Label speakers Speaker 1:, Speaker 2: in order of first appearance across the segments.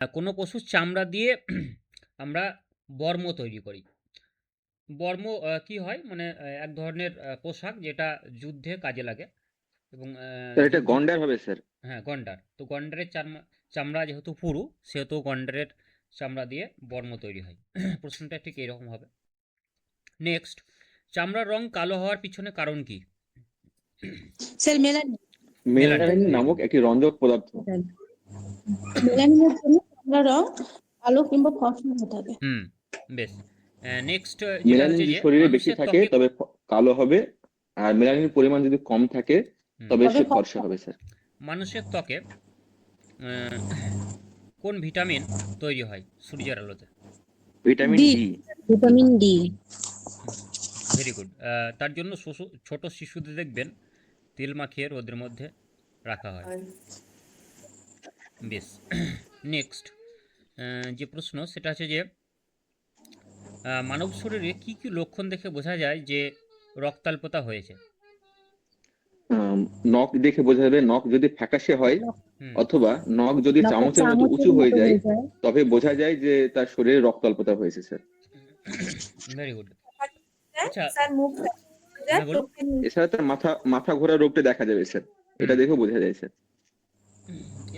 Speaker 1: কোনো পশুর চামড়া দিয়ে আমরা বর্ম তৈরি করি। বর্ম কি হয় মানে এক ধরনের পোশাক যেটা যুদ্ধে কাজে লাগে এবং
Speaker 2: স্যার এটা
Speaker 1: যুদ্ধ
Speaker 2: গন্ডার হবে স্যার।
Speaker 1: হ্যাঁ গন্ডার। তো গন্ডারের চামড়া যেহেতু পুরু সেহেতু গন্ডারের চামড়া দিয়ে বর্ম তৈরি হয়। প্রশ্নটা ঠিক এরকম হবে। নেক্সট, চামড়ার রং কালো হওয়ার পিছনে কারণ কি?
Speaker 3: Sir melanin.
Speaker 1: Melanin,
Speaker 2: melanin
Speaker 1: very
Speaker 2: নামক
Speaker 1: গুড।
Speaker 2: একটি রঞ্জক পদার্থ।
Speaker 3: মেলানিনের জন্য চামড়ার রং কালো কিংবা ফর্সা হয়ে থাকে।
Speaker 1: হুম, বেশ। নেক্সট যেটা
Speaker 2: মেলানিন
Speaker 1: হচ্ছে
Speaker 2: যদি
Speaker 1: যে
Speaker 2: শরীরে বেশি
Speaker 1: মানুষের
Speaker 2: থাকে
Speaker 1: ত্বকে
Speaker 2: তবে কালো হবে, আর মেলানিনের পরিমাণ যদি কম থাকে তবে
Speaker 3: তবে
Speaker 2: সে ফর্সা
Speaker 3: ফর্সা।
Speaker 2: হবে স্যার।
Speaker 1: মানুষের ত্বকে আহ, কোন ভিটামিন তৈরি হয় সূর্যের আলোতে?
Speaker 2: Vitamin
Speaker 3: D.
Speaker 2: D.
Speaker 4: Vitamin D.
Speaker 1: Very good. তার জন্য ছোট শিশুদের দেখবেন তেল মাখিয়ে রোদের মধ্যে রাখা হয়। বেশ। নেক্সট যে প্রশ্ন সেটা হচ্ছে যে মানব শরীরে কি কি লক্ষণ দেখে বোঝা যায় যে রক্তাল্পতা হয়েছে?
Speaker 2: নখ দেখে বোঝা যাবে, নখ যদি ফ্যাকাশে হয়
Speaker 1: হুম,
Speaker 2: অথবা নখ যদি
Speaker 4: নখটা
Speaker 2: চামচের মতো
Speaker 4: চামচের
Speaker 2: উঁচু হয়ে
Speaker 4: মতো
Speaker 2: যায়
Speaker 4: হয়ে যায়।
Speaker 2: তবে বোঝা যায় যে তার শরীরে রক্ত অল্পতা হয়েছে স্যার।
Speaker 1: Very good. আচ্ছা,
Speaker 3: স্যার মুখ
Speaker 1: হ্যাঁ বলুন।
Speaker 2: এছাড়া তার মাথা মাথা ঘোরা রোগটা দেখা যাবে স্যার, এটা
Speaker 1: হুম,
Speaker 2: দেখেও বোঝা যায় স্যার।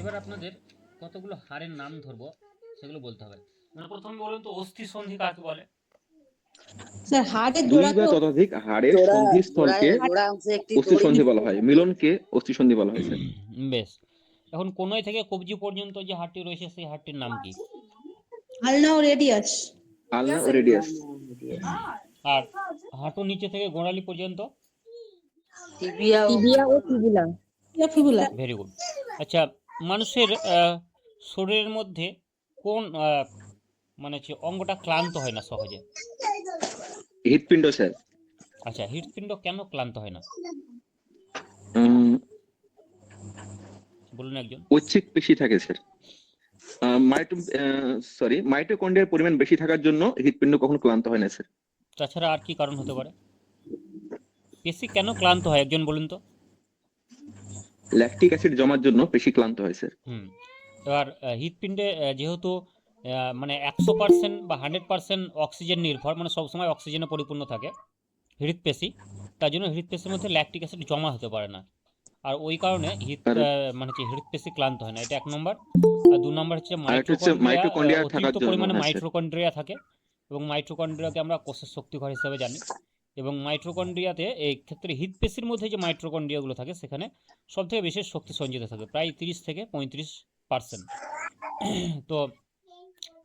Speaker 1: এবার আপনাদের কতগুলো হাড়ের নাম ধরবো সেগুলো বলতে হবে। মানে প্রথমে বলুন তো অস্থি সন্ধি কাকে বলে?
Speaker 3: স্যার হাড়ের
Speaker 2: দুই
Speaker 3: জোড়াকে
Speaker 2: বা ততোধিক হাড়ের
Speaker 4: জোড়া
Speaker 2: সন্ধিস্থলকে
Speaker 4: জোড়া অংশে একটি
Speaker 2: অস্থিসন্ধি বলা হয়, মিলনকে অস্থিসন্ধি বলা হয় স্যার।
Speaker 1: বেশ। এখন কোনয় থেকে কবজি পর্যন্ত যে হাড়টি রয়েছে সেই হাড়টির নাম কি?
Speaker 3: আলনা ও রেডিয়াস।
Speaker 2: আলনা ও রেডিয়াস।
Speaker 1: আর হাঁটুর নিচে থেকে গোড়ালি পর্যন্ত?
Speaker 4: টিবিয়া ও ফিবুলা।
Speaker 3: ফিবুলা।
Speaker 1: Very good. আচ্ছা, মানুষের শরীরের মধ্যে কোন মানে হচ্ছে অঙ্গটা ক্লান্ত হয় না সহজে?
Speaker 2: হৃৎপিণ্ড স্যার।
Speaker 1: আচ্ছা, হৃৎপিণ্ড কেন ক্লান্ত হয় না
Speaker 2: উম,
Speaker 1: বলুন একজন।
Speaker 2: ঐচ্ছিক পেশি থাকে স্যার। মাইটোকন্ড্রিয়ার পরিমাণ বেশি থাকার জন্য হৃৎপিণ্ড কখনো ক্লান্ত হয় না স্যার।
Speaker 1: তাছাড়া আর কি কারণ হতে পারে? পেশি কেন ক্লান্ত হয় একজন বলুন তো।
Speaker 2: ল্যাকটিক অ্যাসিড জমার জন্য পেশি ক্লান্ত হয় স্যার।
Speaker 1: হুম, এবার হৃৎপিণ্ডে যেহেতু মানে 100% বা 100% অক্সিজেন নির্ভর, মানে সবসময় অক্সিজেনে পরিপূর্ণ থাকে হৃৎপেশি, তার জন্য হৃৎপেশির মধ্যে ল্যাকটিক অ্যাসিড জমা হতে পারে না। আর ওই কারণে
Speaker 2: আর
Speaker 1: মানে হচ্ছে হৃৎপেশি ক্লান্ত হয় না, এটা 1 নম্বর। আর 2 নম্বর হচ্ছে
Speaker 2: আর একটা হচ্ছে
Speaker 1: মাইটোকন্ড্রিয়া,
Speaker 2: মাইটোকন্ড্রিয়া থাকার
Speaker 1: অতিরিক্ত
Speaker 2: জন্য,
Speaker 1: পরিমাণে
Speaker 2: হ্যাঁ স্যার।
Speaker 1: মাইটোকন্ড্রিয়া থাকে এবং মাইটোকন্ড্রিয়াকে আমরা কোষের শক্তিঘর হিসেবে জানি। এবং মাইটোকন্ড্রিয়াতে এই ক্ষেত্রে হৃৎপেশির মধ্যে যে মাইটোকন্ড্রিয়াগুলো থাকে সেখানে সবথেকে বেশি শক্তি সঞ্চিত থাকে, প্রায় 30 থেকে 35%। তো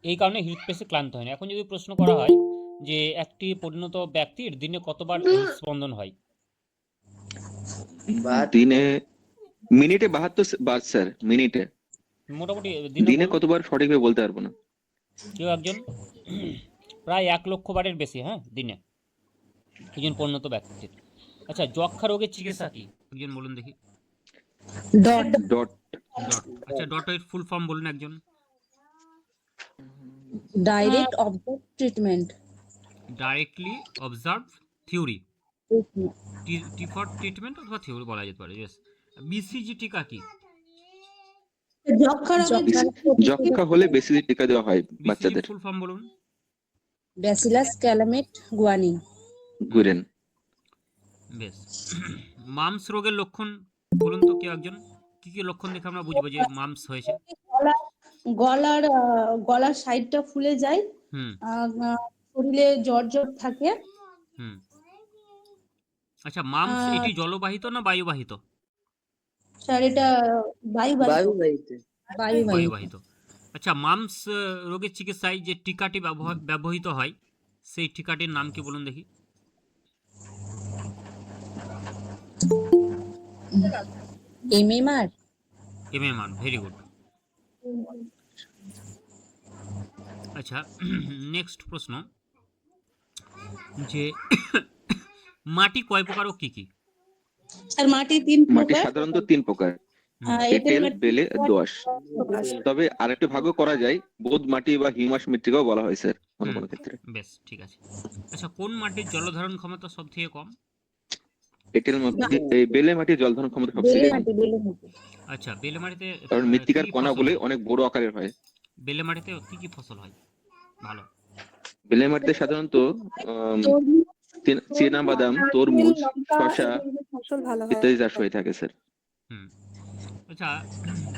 Speaker 1: এই কারণে হৃৎপেশি ক্লান্ত হয় না। এখন যদি প্রশ্ন করা হয় যে একটি পরিণত ব্যক্তির দিনে কতবার হৃদস্পন্দন হয়?
Speaker 2: দিনে মিনিটে 72 বার স্যার, মিনিটে।
Speaker 1: মোটামুটি দিনে
Speaker 2: দিনে
Speaker 1: বলুন
Speaker 2: কতবার সঠিকভাবে বলতে পারবো না।
Speaker 1: কেউ একজন। প্রায় 1 লক্ষ বারের বেশি, হ্যাঁ, দিনে, একজন পরিণত ব্যক্তির। আচ্ছা, যক্ষা রোগের চিকিৎসা কি একজন বলুন দেখি।
Speaker 4: ডট।
Speaker 2: ডট।
Speaker 1: ডট। আচ্ছা, ডটের ফুল ফর্ম বলুন একজন।
Speaker 4: Direct observe treatment.
Speaker 1: Directly observe theory, T for treatment অথবা থিওরি বলা যেতে পারে। ইয়েস। বিসিজি টিকা কি?
Speaker 3: যক্ষা রোগের
Speaker 2: যক্ষা হলে বেশি টিকা দেওয়া হয়
Speaker 1: বিসিজি
Speaker 2: বাচ্চাদের।
Speaker 1: ফুল ফর্ম বলুন।
Speaker 4: ব্যাসিলাস ক্যালামেট গুয়ানি।
Speaker 2: গুরেন।
Speaker 1: বেশ। মামস রোগের লক্ষণ বলুন তো কেউ একজন। কি কি লক্ষণ দেখে আমরা বুঝবো যে মামস হয়েছে?
Speaker 3: গলার গলার সাইডটা ফুলে যায়,
Speaker 1: হুম,
Speaker 3: শরীরে জ্বর জ্বর থাকে।
Speaker 1: হুম। আচ্ছা, মামস এটি জলবাহিত না বায়ুবাহিত?
Speaker 3: স্যার এটা বায়ুবাহিত।
Speaker 4: বায়ুবাহিত।
Speaker 1: বায়ুবাহিত। আচ্ছা, মামস রোগের চিকিৎসায় যে টিকাটি ব্যবহৃত হয় সেই টিকাটির নাম কি বলুন দেখি।
Speaker 4: এমএমআর।
Speaker 1: MMR, very good. আচ্ছা, নেক্সট প্রশ্ন যে মাটি কয় প্রকার ও কি কি?
Speaker 3: স্যার মাটি 3
Speaker 2: মাটি
Speaker 3: প্রকার।
Speaker 2: সাধারণত 3 প্রকার, এঁটেল, বেলে, দোআঁশ। তবে আরেকটু ভাগ করা যায়, বোদ মাটি বা হিউমাস মৃত্তিকাও বলা হয় স্যার কোনো কোনো ক্ষেত্রে।
Speaker 1: বেশ, ঠিক আছে। আচ্ছা, কোন মাটির জলধারণ ক্ষমতা সব থেকে কম?
Speaker 2: এঁটেল মাটি, এই বেলে মাটির জলধারণ ক্ষমতা সবথেকে কম,
Speaker 1: আচ্ছা, বেলে মাটিতে
Speaker 2: কারণ
Speaker 1: কি
Speaker 2: মৃত্তিকার
Speaker 1: ফসল
Speaker 2: কণাগুলি
Speaker 1: হয়?
Speaker 2: অনেক বড় আকারের হয়।
Speaker 1: বেলে মাটিতে কি কি ফসল হয় ভালো?
Speaker 2: বেলে মাটিতে সাধারণত চীনা বাদাম, তরমুজ, শসা
Speaker 5: ফসল ভালো হয়।
Speaker 2: ইত্যাদি চাষ হয়ে থাকে স্যার।
Speaker 1: হুম। আচ্ছা,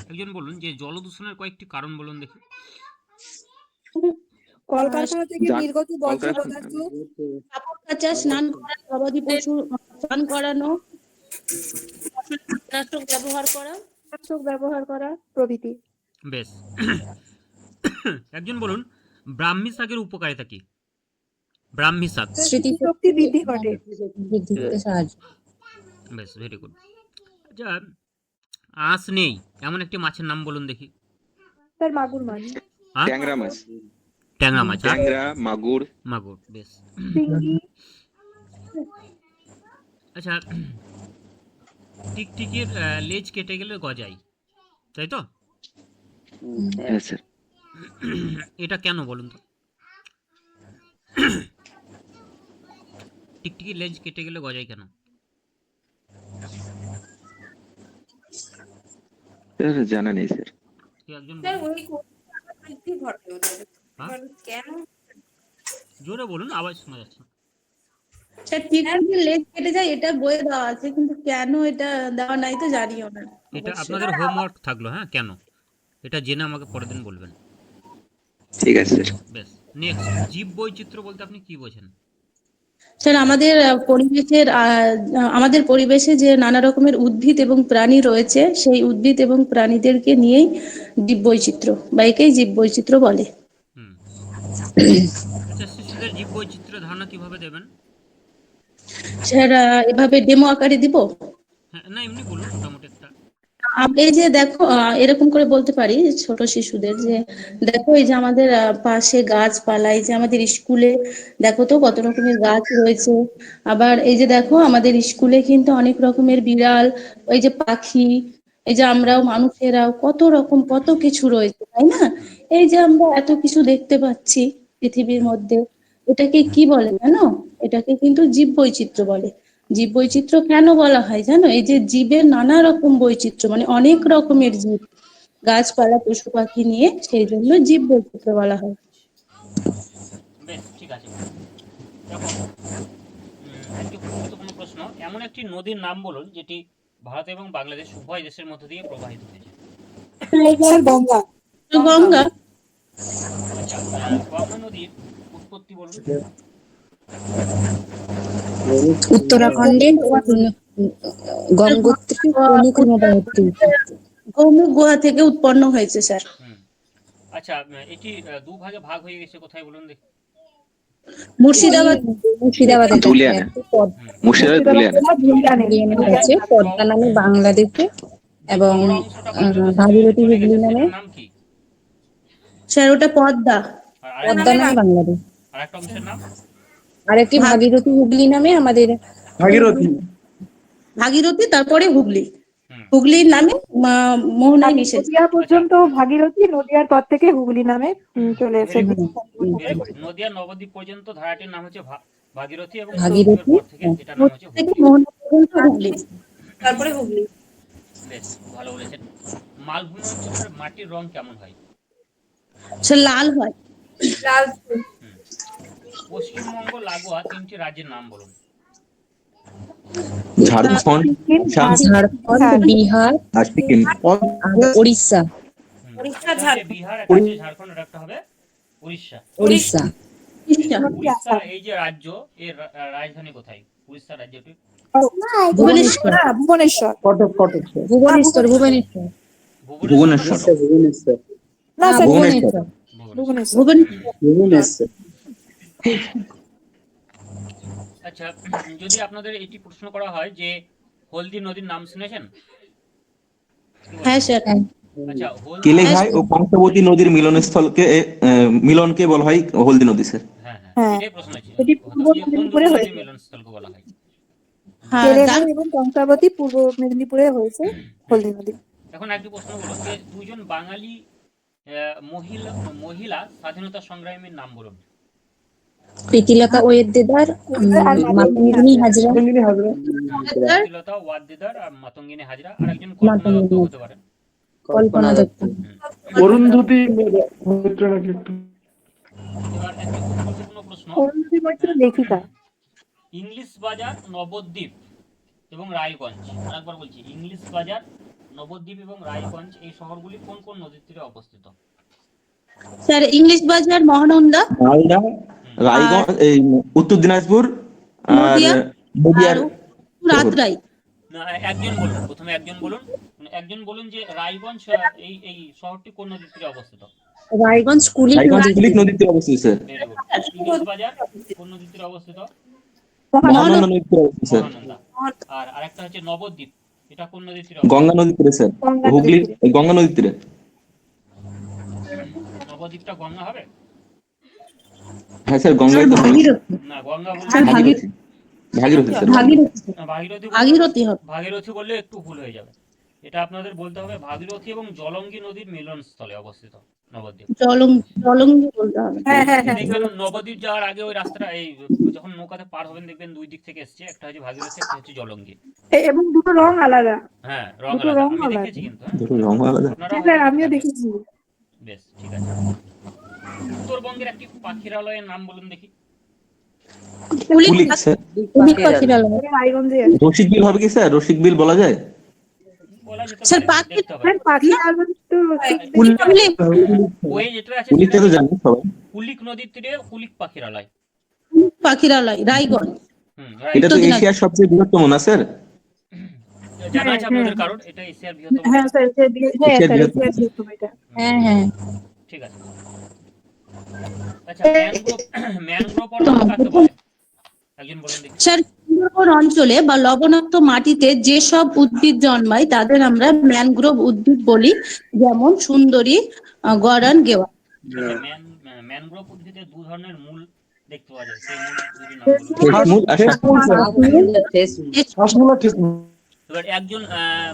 Speaker 1: একজন বলুন যে জল দূষণের কয়েকটি কারণ বলুন দেখি।
Speaker 5: কলকারখানা থেকে
Speaker 2: যান-
Speaker 5: নির্গত বর্জ্য
Speaker 2: কলকারখানা-
Speaker 5: পদার্থ,
Speaker 3: কাপড় কাচা, স্নান করা, গবাদি পশু স্নান করানো, ফসলে কীটনাশক ব্যবহার করা।
Speaker 5: কীটনাশক ব্যবহার করা প্রভৃতি।
Speaker 1: বেশ। একজন বলুন ব্রাহ্মী শাকের উপকারিতা কি? ব্রাহ্মী শাক।
Speaker 5: স্মৃতিশক্তি বৃদ্ধি ঘটে।
Speaker 4: বৃদ্ধি করতে সাহায্য।
Speaker 1: বেশ, ভেরি গুড। আচ্ছা, আঁশ নেই এমন একটি মাছের নাম বলুন দেখি।
Speaker 5: তার মাগুর মাছ,
Speaker 1: হ্যাঁ?
Speaker 2: ট্যাংরা মাছ,
Speaker 1: ট্যাংরা মাছ। আর
Speaker 2: ট্যাংরা, মাগুর।
Speaker 1: মাগুর। বেশ।
Speaker 5: চিংড়ি,
Speaker 1: আচ্ছা, টিকটিকির লেজ কেটে গেলে গজায়, তাই তো?
Speaker 2: হ্যাঁ স্যার।
Speaker 1: এটা কেন বলুন তো? টিকটিকির লেজ কেটে গেলে গজায় কেন?
Speaker 2: স্যার জানা নেই স্যার।
Speaker 1: কেউ একজন
Speaker 3: স্যার
Speaker 1: বলুন।
Speaker 3: ওই বৃদ্ধি ঘটে ওদের।
Speaker 1: হ্যাঁ?
Speaker 3: এবার কেন?
Speaker 1: জোরে বলুন, আওয়াজ শোনা যাচ্ছে না।
Speaker 3: স্যার টিকটিকির লেজ কেটে যায় এটা বইয়ে দেওয়া আছে, কিন্তু কেন এটা দেওয়া নাই তো জানিও না।
Speaker 1: এটা
Speaker 3: অবশ্যই।
Speaker 1: আপনাদের হোমওয়ার্ক থাকলো, হ্যাঁ? কেন এটা জেনে আমাকে পরের দিন বলবেন।
Speaker 2: ঠিক আছে স্যার।
Speaker 1: বেশ। নেক্সট, জীব বৈচিত্র্য বলতে আপনি কি বোঝেন?
Speaker 3: স্যার আমাদের পরিবেশে যে নানা রকমের উদ্ভিদ এবং প্রাণী রয়েছে, সেই উদ্ভিদ এবং প্রাণীদেরকে নিয়েই জীববৈচিত্র্য বা একেই জীববৈচিত্র্য বলে।
Speaker 1: হুম। আচ্ছা, শিশুদের জীব বৈচিত্র্য ধারণা কিভাবে দেবেন?
Speaker 3: স্যার এভাবে ডেমো আকারে দিব।
Speaker 1: হ্যাঁ, না এমনি বলুন মোটামুটি একটা।
Speaker 3: এই যে দেখো, এরকম করে বলতে পারি ছোট শিশুদের যে দেখো, এই যে আমাদের পাশে গাছপালা, এই যে আমাদের স্কুলে দেখো তো কত রকমের গাছ রয়েছে। আবার এই যে দেখো আমাদের স্কুলে কিন্তু অনেক রকমের বিড়াল, এই যে পাখি, এই যে আমরাও মানুষেরাও কত রকম কত কিছু রয়েছে, তাই না? এই যে আমরা এত কিছু দেখতে পাচ্ছি পৃথিবীর মধ্যে, এটাকে কি বলে জানো? এটাকে কিন্তু জীববৈচিত্র্য বলে। জীববৈচিত্র্য কেন বলা হয় জানো? এই যে জীবের নানা রকম বৈচিত্র্য, মানে অনেক রকমের জীব, গাছপালা, পশু পাখি নিয়ে, সেই জন্য জীববৈচিত্র্য বলা হয়।
Speaker 1: বেশ, ঠিক আছে। দেখো, একটি গুরুত্বপূর্ণ প্রশ্ন, এমন একটি নদীর নাম বলুন যেটি ভারত এবং বাংলাদেশ উভয় দেশের মধ্য দিয়ে প্রবাহিত হয়েছে।
Speaker 5: স্যার গঙ্গা।
Speaker 3: গঙ্গা।
Speaker 1: আচ্ছা, গঙ্গা নদীর উৎপত্তি বলুন।
Speaker 4: উত্তরাখণ্ডের গঙ্গোত্রী প্রমুখ নদী।
Speaker 3: গৌমুখ গুহা থেকে উৎপন্ন হয়েছে স্যার।
Speaker 1: আচ্ছা, এটি দুভাগে ভাগ হয়ে গেছে কোথায় বলুন দেখি।
Speaker 3: মুর্শিদাবাদ।
Speaker 4: মুর্শিদাবাদের কাছে
Speaker 2: ধুলিয়ানে।
Speaker 4: একটি পদ্মা
Speaker 2: মুর্শিদাবাদ, ধুলিয়ানে।
Speaker 4: নদী আছে, পদ্মা নামে বাংলাদেশে এবং
Speaker 1: বড় অংশটা বাংলাদেশে
Speaker 4: ভাগীরথী
Speaker 1: চলে গেছে,
Speaker 4: হুগলি নামে,
Speaker 1: সেটার নাম কি?
Speaker 3: স্যার ওটা পদ্মা।
Speaker 1: আর
Speaker 4: পদ্মা নামে বাংলাদেশ।
Speaker 1: আরেকটা অংশের নাম?
Speaker 4: আরেকটি ভাগীরথী হুগলি নামে আমাদের
Speaker 3: ভাগীরথী, তারপরে হুগলি।
Speaker 1: হুম।
Speaker 3: হুগলির নামে মোহনায় মিশেছে।
Speaker 5: নদিয়া পর্যন্ত ভাগীরথী, নদিয়ার পর থেকে হুগলি নামে চলে এসেছে।
Speaker 1: Very good. নদিয়া নবদ্বীপ পর্যন্ত ধারাটির নাম হচ্ছে ভাগীরথী এবং
Speaker 4: ভাগীরথী,
Speaker 1: নবদ্বীপের পর থেকে এটার নাম হচ্ছে
Speaker 3: থেকে
Speaker 1: হুগলি।
Speaker 3: মোহনা পর্যন্ত হুগলি, তারপরে হুগলি।
Speaker 1: বেশ, ভালো বলেছেন। মালভূমি অঞ্চলের মাটির রং কেমন হয়?
Speaker 3: স্যার লাল হয়।
Speaker 1: পশ্চিমবঙ্গ লাগোয়া তিনটি রাজ্যের নাম বলুন।
Speaker 2: ঝাড়খণ্ড,
Speaker 4: ঝাড়খণ্ড, বিহার আর উড়িষ্যা।
Speaker 1: একটা হচ্ছে বিহার, একটা হচ্ছে ঝাড়খণ্ড, আর একটা হবে উড়িষ্যা।
Speaker 4: উড়িষ্যা
Speaker 1: উড়িষ্যা এই যে রাজ্য, এর রাজধানী কোথায়? উড়িষ্যা রাজ্যটি
Speaker 4: ভুবনেশ্বর।
Speaker 5: ভুবনেশ্বর।
Speaker 4: ভুবনেশ্বর ভুবনেশ্বর
Speaker 2: ভুবনেশ্বর।
Speaker 5: না স্যার,
Speaker 4: ভুবনেশ্বর।
Speaker 5: ভুবনেশ্বর।
Speaker 3: ভুবনেশ্বর।
Speaker 1: আচ্ছা, যদি আপনাদের এটি প্রশ্ন করা হয় যে হলদি নদীর নাম শুনেছেন?
Speaker 3: হ্যাঁ স্যার।
Speaker 1: আচ্ছা, হলদি।
Speaker 2: কেলেঘাই ও পাংশবতী নদীর মিলনকে বলা হয় হলদি নদী স্যার।
Speaker 1: হ্যাঁ,
Speaker 5: হ্যাঁ।
Speaker 1: এটাই প্রশ্ন আছে।
Speaker 5: এটি
Speaker 1: যে
Speaker 5: পূর্ব
Speaker 1: কোন
Speaker 5: মেদিনীপুরে
Speaker 1: দুটো
Speaker 5: হয়েছে।
Speaker 1: নদীর মিলনস্থলকে বলা হয়?
Speaker 3: হ্যাঁ,
Speaker 5: কেলেঘাই এবং কংসাবতী পূর্ব মেদিনীপুরে হয়েছে হলদি নদী।
Speaker 1: এখন একটি প্রশ্ন বলুন যে দুজন বাঙালি মহিলা স্বাধীনতা সংগ্রামীর নাম বলুন।
Speaker 4: প্রীতিলতা ওয়েদ্দেদার, মাতঙ্গিনী হাজরা।
Speaker 1: প্রীতিলতা ওয়াদ্দেদার আর মাতঙ্গিনী হাজরা, আর একজন কল্পনা দত্ত হতে পারেন।
Speaker 4: কল্পনা দত্ত।
Speaker 6: অরুন্ধতী মৈত্র নাকি একটু
Speaker 1: এবার একটি খুব গুরুত্বপূর্ণ প্রশ্ন,
Speaker 5: অরুন্ধতী মৈত্র লেখিকা।
Speaker 1: ইংলিশ বাজার, নবদ্বীপ এবং রায়গঞ্জ, আরেকবার বলছি, ইংলিশ বাজার, নবদ্বীপ এবং রায়গঞ্জ এই শহরগুলি কোন কোন নদীর তীরে অবস্থিত?
Speaker 3: স্যার ইংলিশ বাজার, মহানন্দা,
Speaker 2: মালদা, রায়গঞ্জ, এই উত্তর দিনাজপুর আর
Speaker 3: নদিয়া
Speaker 2: নদিয়ার
Speaker 3: আর রাতরাই।
Speaker 1: না, একজন বলুন, প্রথমে একজন বলুন, একজন বলুন যে রায়গঞ্জ এই এই শহরটি কোন নদীর তীরে অবস্থিত?
Speaker 4: রায়গঞ্জ কুলিক
Speaker 2: রায়গঞ্জ
Speaker 4: নদী।
Speaker 2: কুলিক নদীতে অবস্থিত স্যার।
Speaker 1: Very good. ইংলিশ বাজার কোন নদীর তীরে অবস্থিত?
Speaker 2: মহানন্দা নদীর তীরে অবস্থিত স্যার।
Speaker 1: মহানন্দা। আর আরেকটা হচ্ছে নবদ্বীপ, এটা কোন নদীর তীরে অবস্থিত?
Speaker 2: গঙ্গা নদীর তীরে স্যার,
Speaker 5: গঙ্গা নদীর
Speaker 2: হুগলি
Speaker 5: তীরে।
Speaker 2: গঙ্গা নদীর তীরে।
Speaker 1: নবদ্বীপটা গঙ্গা হবে?
Speaker 2: হ্যাঁ স্যার, গঙ্গায় তো
Speaker 4: ভাগীরথী।
Speaker 1: না, গঙ্গা বললে
Speaker 3: স্যার
Speaker 2: ভাগীরথী, ভাগীরথী স্যার।
Speaker 4: ভাগীরথী।
Speaker 1: ভাগীরথী
Speaker 3: ভাগীরথী হবে।
Speaker 1: ভাগীরথী বললে একটু ভুল হয়ে যাবে, এটা আপনাদের বলতে হবে ভাগীরথী এবং জলঙ্গি নদীর মিলনস্থলে অবস্থিত নবদ্বীপ।
Speaker 3: জলঙ্গি বলতে হবে।
Speaker 5: হ্যাঁ হ্যাঁ হ্যাঁ।
Speaker 1: দেখবেন নবদ্বীপ যাওয়ার আগে ওই রাস্তাটা, এই যখন নৌকাতে পার হবেন দেখবেন দুই দিক থেকে এসছে, একটা হচ্ছে ভাগীরথী, একটা হচ্ছে জলঙ্গি।
Speaker 5: এবং দুটো রং আলাদা।
Speaker 1: হ্যাঁ, রং
Speaker 5: দুটো
Speaker 1: আলাদা,
Speaker 5: রং
Speaker 1: আমি
Speaker 5: আলাদা।
Speaker 1: দেখেছি কিন্তু, হ্যাঁ।
Speaker 2: দুটো রং আলাদা।
Speaker 1: আপনারা
Speaker 5: হ্যাঁ স্যার,
Speaker 1: হয়তো
Speaker 5: আমিও
Speaker 1: দেখেছেন।
Speaker 5: দেখেছি।
Speaker 1: বেশ, ঠিক আছে। উত্তরবঙ্গের একটি পাখিরালয়ের নাম বলুন দেখি।
Speaker 3: কুলিক
Speaker 2: কুলিক স্যার।
Speaker 3: কুলিক পাখিরালয়।
Speaker 5: এটা রায়গঞ্জে আছে।
Speaker 2: রসিক বিল হবে কি স্যার? রসিক বিল বলা যায়?
Speaker 1: বলা যেতে
Speaker 3: স্যার,
Speaker 1: পারে,
Speaker 3: পাখি-
Speaker 1: দেখতে হবে।
Speaker 5: স্যার পাখি আলবত তো ঠিক
Speaker 6: কুলিক
Speaker 3: কুলিক
Speaker 1: ওই যেটা আছে
Speaker 2: কুলিকটা
Speaker 1: সেটা
Speaker 2: তো জানি সবাই।
Speaker 1: কুলিক নদীর তীরে কুলিক পাখিরালয়।
Speaker 3: পাখিরালয়, রায়গঞ্জ।
Speaker 2: এটা তো
Speaker 3: উত্তর দিনাজপুর।
Speaker 2: এশিয়ার সবচেয়ে বৃহত্তম না স্যার?
Speaker 1: জানা আছে আপনাদের কারণ এটা এশিয়ার বৃহত্তম?
Speaker 5: হ্যাঁ স্যার, হ্যাঁ স্যার, এশিয়ার বৃহত্তম এটা।
Speaker 4: হ্যাঁ হ্যাঁ।
Speaker 1: ঠিক আছে। আচ্ছা, ম্যানগ্রোভ অরণ্য কাকে বলে? একজন বলেন দেখি।
Speaker 3: স্যার সুন্দরবন অঞ্চলে বা লবণাক্ত মাটিতে যেসব উদ্ভিদ জন্মায় তাদের আমরা ম্যানগ্রোভ উদ্ভিদ বলি, যেমন সুন্দরী, গরান, গেওয়া।
Speaker 1: ম্যানগ্রোভ উদ্ভিদের দু ধরনের মূল দেখতে পাওয়া যায়, সেই মূল দুটি নাম বলুন।
Speaker 2: ঠেসমূল আর
Speaker 6: ঠেসমূল স্যার। শ্বাসমূল আর ঠেসমূল।
Speaker 1: এবার একজন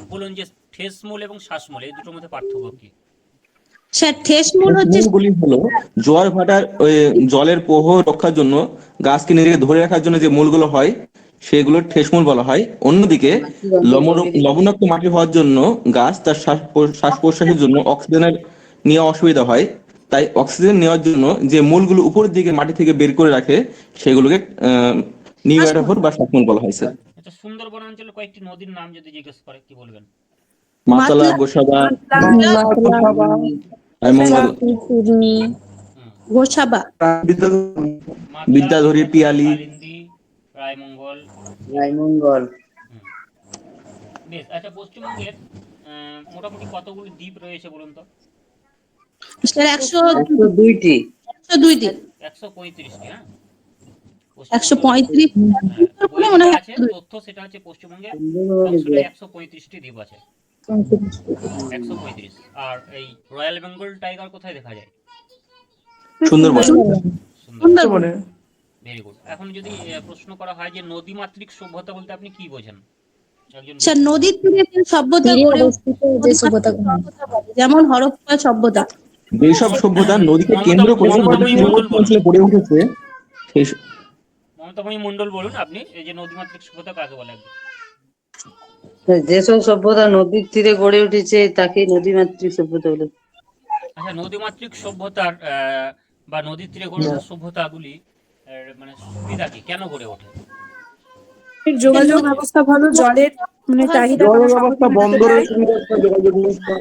Speaker 1: বলুন যে ঠেসমূল এবং শ্বাসমূল এই দুটোর মধ্যে পার্থক্য কি?
Speaker 3: স্যার ঠেসমূল হচ্ছে
Speaker 2: ঠেসমূলগুলি হলো জোয়ার ভাটার ওই জলের প্রবাহ রক্ষার জন্য, গাছকে নিজেকে ধরে রাখার জন্য যে মূলগুলো হয় সেগুলো ঠেসমূল বলা হয়। অন্যদিকে লবণাক্ত মাটি হওয়ার জন্য গাছ তার শ্বাস প্রশ্বাসের জন্য অক্সিজেনের নেওয়া অসুবিধা হয়, তাই অক্সিজেন নেওয়ার জন্য যে মূলগুলো উপরের দিকে মাটি থেকে বের করে রাখে সেগুলোকে নিউম্যাটোফোর বা শ্বাসমূল বলা হয় স্যার।
Speaker 1: আচ্ছা, সুন্দরবন অঞ্চলের কয়েকটি নদীর নাম যদি জিজ্ঞেস করে কি বলবেন?
Speaker 2: মাতলা, গোসাবা, রায়মঙ্গল,
Speaker 4: পূর্ণি,
Speaker 3: গোসাবা,
Speaker 1: মাতলা,
Speaker 2: বিদ্যাধরী, পিয়ালি।
Speaker 1: কালিন্দী, রায়মঙ্গল। হুম। বেশ, আচ্ছা, পশ্চিমবঙ্গের মোটামুটি কতগুলি দ্বীপ রয়েছে বলুন তো?
Speaker 3: স্যার 102টি।
Speaker 1: 135টি। হ্যাঁ,
Speaker 3: 135
Speaker 1: বইয়ে
Speaker 3: মনে
Speaker 1: যেটা
Speaker 3: হয়
Speaker 1: আছে তথ্য সেটা হচ্ছে পশ্চিমবঙ্গের অংশটা 135টি দ্বীপ আছে, 135। আর এই রয়্যাল বেঙ্গল টাইগার কোথায় দেখা যায়?
Speaker 2: সুন্দরবন।
Speaker 1: সুন্দরবন।
Speaker 6: মানে
Speaker 1: ভেরি গুড। এখন যদি প্রশ্ন করা হয় যে নদীমাতৃক সভ্যতা বলতে আপনি কি বোঝেন? একজন
Speaker 3: স্যার নদীর তীরে যে সভ্যতা
Speaker 4: তীরে
Speaker 3: গড়ে
Speaker 4: অবস্থিত যে সভ্যতা।
Speaker 3: যেমন হরপ্পা সভ্যতা।
Speaker 2: যেসব সভ্যতা নদীকে কেন্দ্র করে নদীর তীরবর্তী অঞ্চলে গড়ে উঠেছে সেই
Speaker 1: মমতাময়ী মণ্ডল বলুন আপনি, এই যে নদীমাতৃক সভ্যতা কাকে বলে? একদম
Speaker 7: যেসব সভ্যতা নদীর তীরে গড়ে উঠেছে তাকে নদীমাতৃক সভ্যতা বলে।
Speaker 1: আচ্ছা, নদীমাতৃক সভ্যতার বা নদীর তীরে গড়ে ওঠা সভ্যতাগুলি মানে সুবিধা কি, কেন গড়ে ওঠে?
Speaker 5: যোগাযোগ ব্যবস্থা ভালো, জলের মানে চাহিদা
Speaker 6: জল ব্যবস্থা, বন্দরের সুবিধা, যোগাযোগ ব্যবস্থা,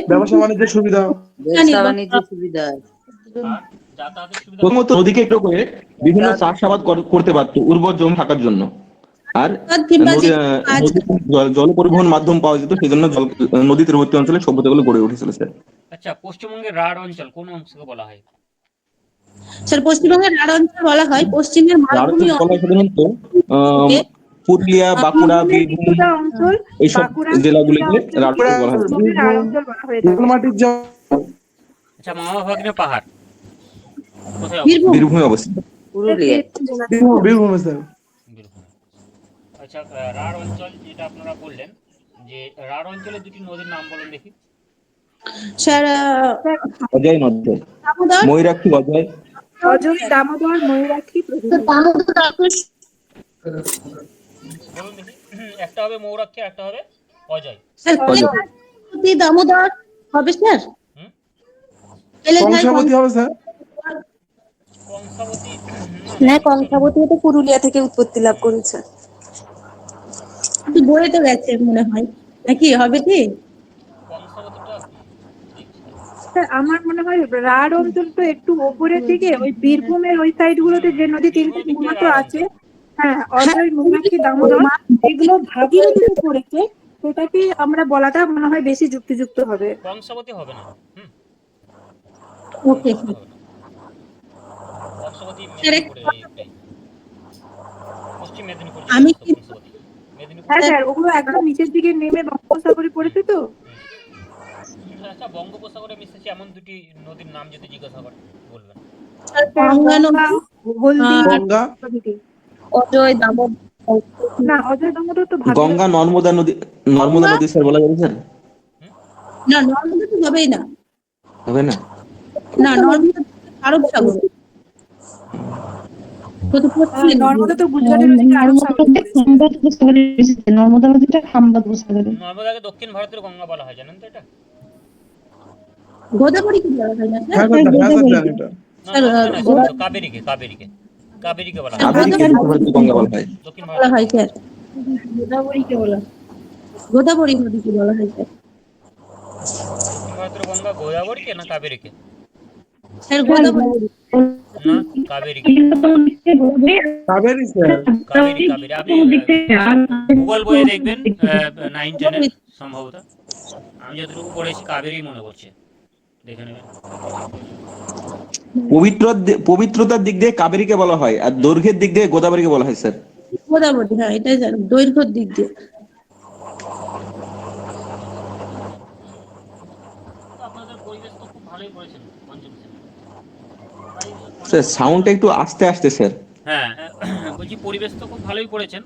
Speaker 6: ব্যবসা বাণিজ্যের সুবিধা।
Speaker 7: ব্যবসা বাণিজ্যের সুবিধা আছে।
Speaker 1: আর যাতায়াতের সুবিধা।
Speaker 2: প্রথমত নদীকে একটু করে বিভিন্ন চাষাবাদ করতে পারতো উর্বর জমি থাকার জন্য, আর জল পরিবহন মাধ্যম পাওয়া যেত, সেই জন্য নদী তীরবর্তী অঞ্চলে সভ্যতাগুলো গড়ে উঠেছিল স্যার।
Speaker 1: আচ্ছা, পশ্চিমবঙ্গের রাঢ় অঞ্চল কোন অংশকে বলা হয়?
Speaker 3: স্যার পশ্চিমবঙ্গের রাঢ় অঞ্চল বলা হয় পশ্চিমের মালভূমি
Speaker 2: সাধারণত পুরুলিয়া, বাঁকুড়া, বীরভূম
Speaker 5: অঞ্চল,
Speaker 2: এইসব
Speaker 5: বাঁকুড়া
Speaker 2: জেলাগুলিকে রাঢ় অঞ্চল বলা হয়।
Speaker 5: রাঢ় অঞ্চল বলা হয়ে থাকে।
Speaker 6: লালমাটির জল।
Speaker 1: আচ্ছা, মামাভাগ্নে পাহাড় কোথায় অবস্থিত?
Speaker 3: বীরভূম।
Speaker 2: বীরভূমে অবস্থিত।
Speaker 7: পুরুলিয়া।
Speaker 6: বীরভূমে স্যার।
Speaker 1: বীরভূমে। আচ্ছা, রাঢ় অঞ্চল যেটা আপনারা বললেন, যে রাঢ় অঞ্চলের দুটি নদীর নাম বলুন দেখি।
Speaker 3: স্যার
Speaker 2: অজয় নদ,
Speaker 3: দামোদর,
Speaker 2: ময়ূরাক্ষী, অজয়।
Speaker 5: অজয়, দামোদর, ময়ূরাক্ষী প্রভৃতি।
Speaker 1: বলুন দেখি। একটা হবে ময়ূরাক্ষী, একটা হবে অজয়।
Speaker 3: স্যার দামোদর, হবে স্যার?
Speaker 1: হুম?
Speaker 3: এলে ভাই
Speaker 6: কংসাবতী হবে স্যার।
Speaker 1: কংসাবতী
Speaker 5: না, কংসাবতী তো পুরুলিয়া থেকে উৎপত্তি লাভ করেছে।
Speaker 3: কিন্তু বয়ে তো গেছে মনে হয়, নাকি হবে কি?
Speaker 1: কংসাবতীটা দেখছি।
Speaker 5: স্যার আমার মনে হয় রাঢ় অঞ্চল তো একটু ওপরের দিকে, ওই বীরভূমের ওই সাইড গুলোতে যে নদী তিনটে
Speaker 1: বীরভূমের দিকটাই
Speaker 5: মূলত
Speaker 1: রাঢ়
Speaker 5: আছে,
Speaker 1: অঞ্চল।
Speaker 5: হ্যাঁ, অজয়, মীনাক্ষী, দামোদর, এগুলো ভাগীরথীতে পড়েছে, সেটাকে আমরা বলাটা মনে হয় বেশি যুক্তিযুক্ত হবে।
Speaker 1: কংসাবতী হবে না। হুম,
Speaker 3: ওকে
Speaker 1: কংসাবতী হবে না। কংসাবতী
Speaker 3: স্যার
Speaker 1: মেদিনীপুরে এইটাই। পশ্চিম মেদিনীপুর জেলায়
Speaker 3: আমি
Speaker 1: অবস্থিত
Speaker 3: কি
Speaker 1: কংসাবতী। মেদিনীপুর।
Speaker 5: হ্যাঁ স্যার, ওগুলো একদম নিচের দিকে নেমে বঙ্গোপসাগরে পড়েছে তো।
Speaker 1: আচ্ছা, বঙ্গোপসাগরে মিশেছে এমন দুটি নদীর নাম যদি জিজ্ঞাসা করে বলবেন।
Speaker 3: স্যার
Speaker 5: স্যার,
Speaker 3: গঙ্গা
Speaker 5: গঙ্গা,
Speaker 3: নদী,
Speaker 5: হলদি,
Speaker 6: গঙ্গা,
Speaker 5: প্রভৃতি।
Speaker 3: অজয়, দামোদর।
Speaker 5: না, অজয় দামোদর তো ভাগীরথী।
Speaker 2: গঙ্গা, নর্মদা নদী, নর্মদা নদী স্যার বলা যাবে স্যার?
Speaker 3: না, নর্মদা তো হবেই না।
Speaker 2: হবে না?
Speaker 3: না, নর্মদা আরব সাগর। তো তো পশ্চিমে নদী।
Speaker 5: নর্মদা তো গুজরাটের ওদিকে আরব সাগরে পড়েছে।
Speaker 4: নর্মদা নদীটা খাম্বাদ সাগরে।
Speaker 1: নর্মদাকে দক্ষিণ ভারতের গঙ্গা বলা হয়, জানেন তো এটা?
Speaker 3: গোদাবরী কি বলা হয় না স্যার?
Speaker 6: হ্যাঁ স্যার, হ্যাঁ স্যার জানি এটা।
Speaker 1: না,
Speaker 3: স্যার,
Speaker 1: নর্মদা নয়, সরি, কাবেরীকে কাবেরীকে কাবেরীকে বলা হয়।
Speaker 2: কাবেরীকে দক্ষিণ ভারতের গঙ্গা বলা হয়।
Speaker 1: দক্ষিণ
Speaker 3: বলা হয়
Speaker 1: ভারতের
Speaker 3: স্যার। গোদাবরীকে বলা হয়। গোদাবরী নদীকে বলা হয় স্যার।
Speaker 1: দক্ষিণ ভারতের গঙ্গা গোদাবরীকে না কাবেরীকে?
Speaker 3: স্যার গোদাবরী।
Speaker 1: না, কাবেরীকে।
Speaker 6: কাবেরী স্যার।
Speaker 1: কাবেরী কাবেরী। আপনি গুগল বইয়ে দেখবেন 9-10 সম্ভবত। আমি যতটুকু পড়েছি কাবেরী মনে করছে, দেখে নেবেন।
Speaker 2: পবিত্রতার দিক দিয়ে কাবেরীকে বলা হয়, আর দৈর্ঘ্যের দিক দিয়ে গোদাবরীকে বলা হয় স্যার।
Speaker 3: গোদাবরী, হ্যাঁ এটাই জানি, দৈর্ঘ্যের দিক দিয়ে।
Speaker 1: তো আপনাদের পরিবেশ তো খুব ভালোই পড়েছেন পঞ্চম শ্রেণী।
Speaker 2: স্যার সাউন্ডটা একটু আস্তে আস্তে স্যার।
Speaker 1: হ্যাঁ, বলছি পরিবেশ তো খুব ভালোই পড়েছেন,